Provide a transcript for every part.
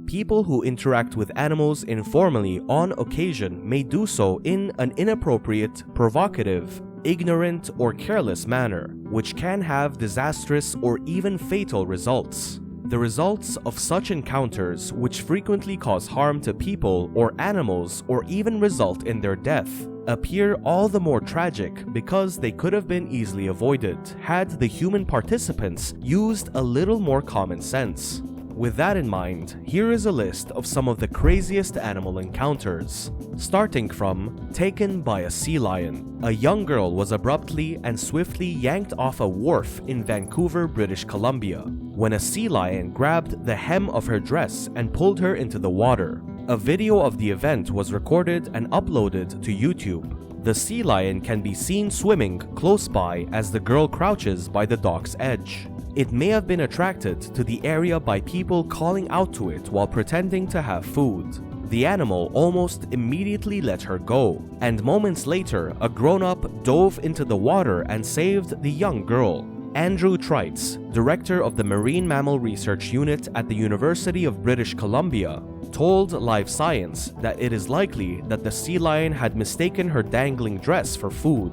People who interact with animals informally on occasion may do so in an inappropriate, provocative, ignorant, or careless manner, which can have disastrous or even fatal results. The results of such encounters, which frequently cause harm to people or animals or even result in their death, appear all the more tragic because they could have been easily avoided had the human participants used a little more common sense. With that in mind, here is a list of some of the craziest animal encounters. Starting from taken by a sea lion. A young girl was abruptly and swiftly yanked off a wharf in Vancouver, British Columbia, when a sea lion grabbed the hem of her dress and pulled her into the water. A video of the event was recorded and uploaded to YouTube. The sea lion can be seen swimming close by as the girl crouches by the dock's edge. It may have been attracted to the area by people calling out to it while pretending to have food. The animal almost immediately let her go, and moments later, a grown-up dove into the water and saved the young girl. Andrew Trites, director of the Marine Mammal Research Unit at the University of British Columbia, told Live Science that it is likely that the sea lion had mistaken her dangling dress for food.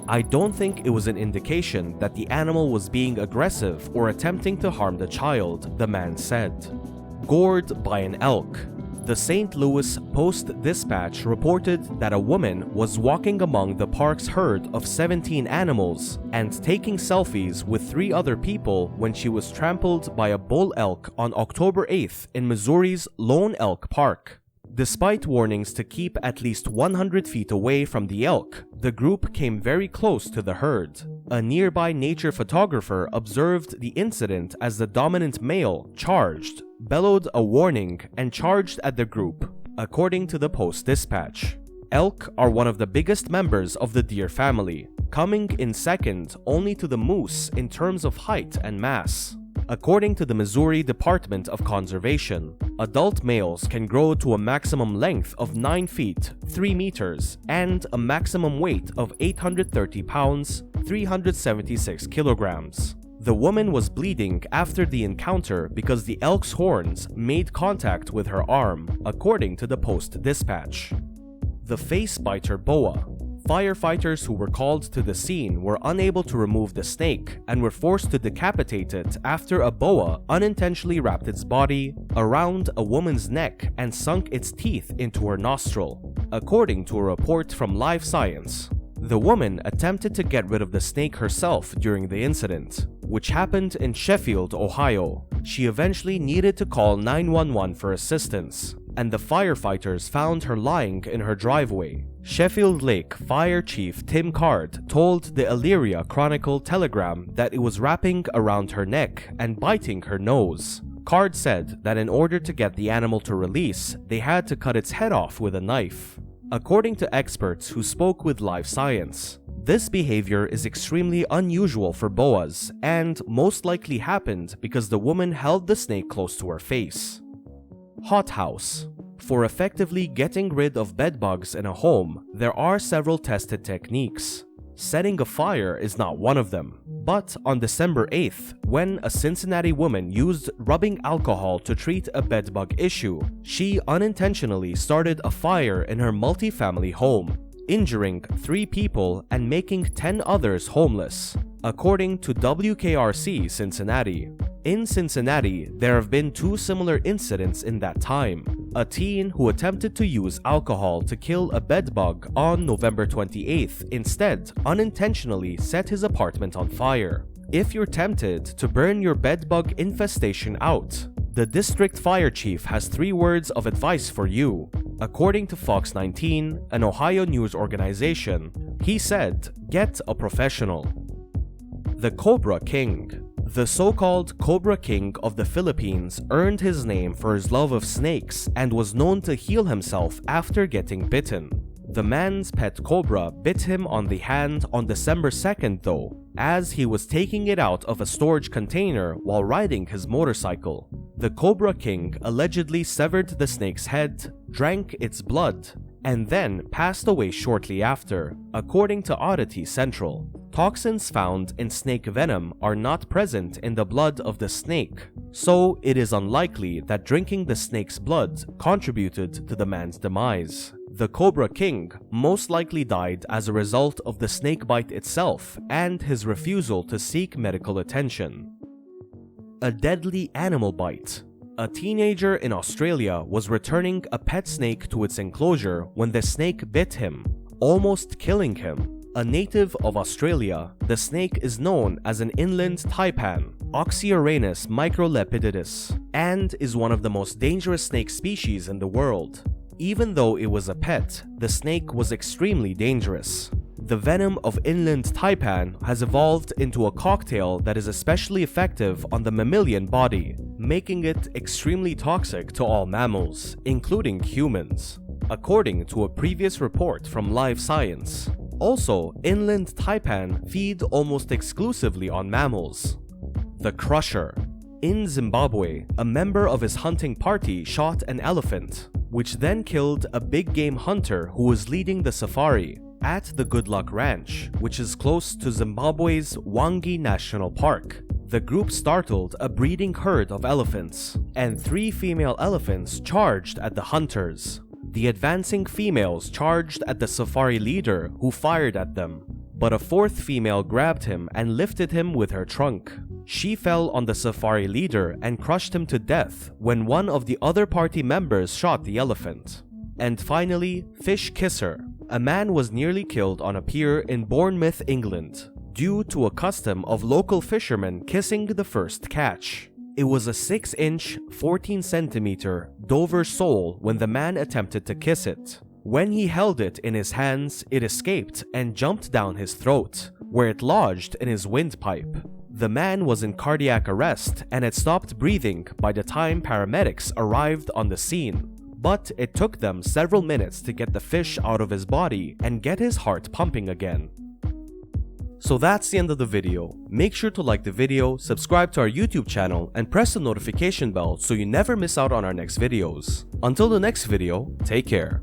I don't think it was an indication that the animal was being aggressive or attempting to harm the child, the man said. Gored by an elk. The St. Louis Post-Dispatch reported that a woman was walking among the park's herd of 17 animals and taking selfies with 3 other people when she was trampled by a bull elk on October 8th in Missouri's Lone Elk Park. Despite warnings to keep at least 100 feet away from the elk, the group came very close to the herd. A nearby nature photographer observed the incident as the dominant male charged, bellowed a warning, and charged at the group, according to the Post-Dispatch. Elk are one of the biggest members of the deer family, coming in second only to the moose in terms of height and mass. According to the Missouri Department of Conservation, adult males can grow to a maximum length of 9 feet, 3 meters, and a maximum weight of 830 pounds, 376 kilograms. The woman was bleeding after the encounter because the elk's horns made contact with her arm, according to the Post-Dispatch. The Face Bites Her Boa. Firefighters who were called to the scene were unable to remove the snake and were forced to decapitate it after a boa unintentionally wrapped its body around a woman's neck and sunk its teeth into her nostril, according to a report from Live Science. The woman attempted to get rid of the snake herself during the incident, which happened in Sheffield, Ohio. She eventually needed to call 911 for assistance, and the firefighters found her lying in her driveway. Sheffield Lake Fire Chief Tim Card told the Elyria Chronicle-Telegram that it was wrapping around her neck and biting her nose. Card said that in order to get the animal to release, they had to cut its head off with a knife. According to experts who spoke with Live Science, this behavior is extremely unusual for boas and most likely happened because the woman held the snake close to her face. Hothouse. For effectively getting rid of bedbugs in a home, there are several tested techniques. Setting a fire is not one of them. But on December 8th, when a Cincinnati woman used rubbing alcohol to treat a bedbug issue, she unintentionally started a fire in her multi-family home, injuring 3 people and making 10 others homeless, according to WKRC Cincinnati. In Cincinnati, there have been 2 similar incidents in that time. A teen who attempted to use alcohol to kill a bedbug on November 28th instead unintentionally set his apartment on fire. If you're tempted to burn your bedbug infestation out, the district fire chief has 3 words of advice for you. According to Fox 19, an Ohio news organization, he said, "Get a professional." The Cobra King. The so-called Cobra King of the Philippines earned his name for his love of snakes and was known to heal himself after getting bitten. The man's pet cobra bit him on the hand on December 2nd though, as he was taking it out of a storage container while riding his motorcycle. The Cobra King allegedly severed the snake's head, drank its blood, and then passed away shortly after, according to Oddity Central. Toxins found in snake venom are not present in the blood of the snake, so it is unlikely that drinking the snake's blood contributed to the man's demise. The Cobra King most likely died as a result of the snake bite itself and his refusal to seek medical attention. A deadly animal bite. A teenager in Australia was returning a pet snake to its enclosure when the snake bit him, almost killing him. A native of Australia, the snake is known as an inland taipan, Oxyuranus microlepididus, and is one of the most dangerous snake species in the world. Even though it was a pet, the snake was extremely dangerous. The venom of inland taipan has evolved into a cocktail that is especially effective on the mammalian body, making it extremely toxic to all mammals, including humans, according to a previous report from Live Science. Also, inland taipan feed almost exclusively on mammals. The Crusher. In Zimbabwe, a member of his hunting party shot an elephant, which then killed a big game hunter who was leading the safari at the Good Luck Ranch, which is close to Zimbabwe's Hwange National Park. The group startled a breeding herd of elephants, and 3 female elephants charged at the hunters. The advancing females charged at the safari leader, who fired at them, but a 4th female grabbed him and lifted him with her trunk. She fell on the safari leader and crushed him to death when one of the other party members shot the elephant. And finally, Fish Kisser. A man was nearly killed on a pier in Bournemouth, England, due to a custom of local fishermen kissing the first catch. It was a 6-inch, 14-centimeter Dover sole when the man attempted to kiss it. When he held it in his hands, it escaped and jumped down his throat, where it lodged in his windpipe. The man was in cardiac arrest and had stopped breathing by the time paramedics arrived on the scene, but it took them several minutes to get the fish out of his body and get his heart pumping again. So that's the end of the video. Make sure to like the video, subscribe to our YouTube channel, and press the notification bell so you never miss out on our next videos. Until the next video, take care.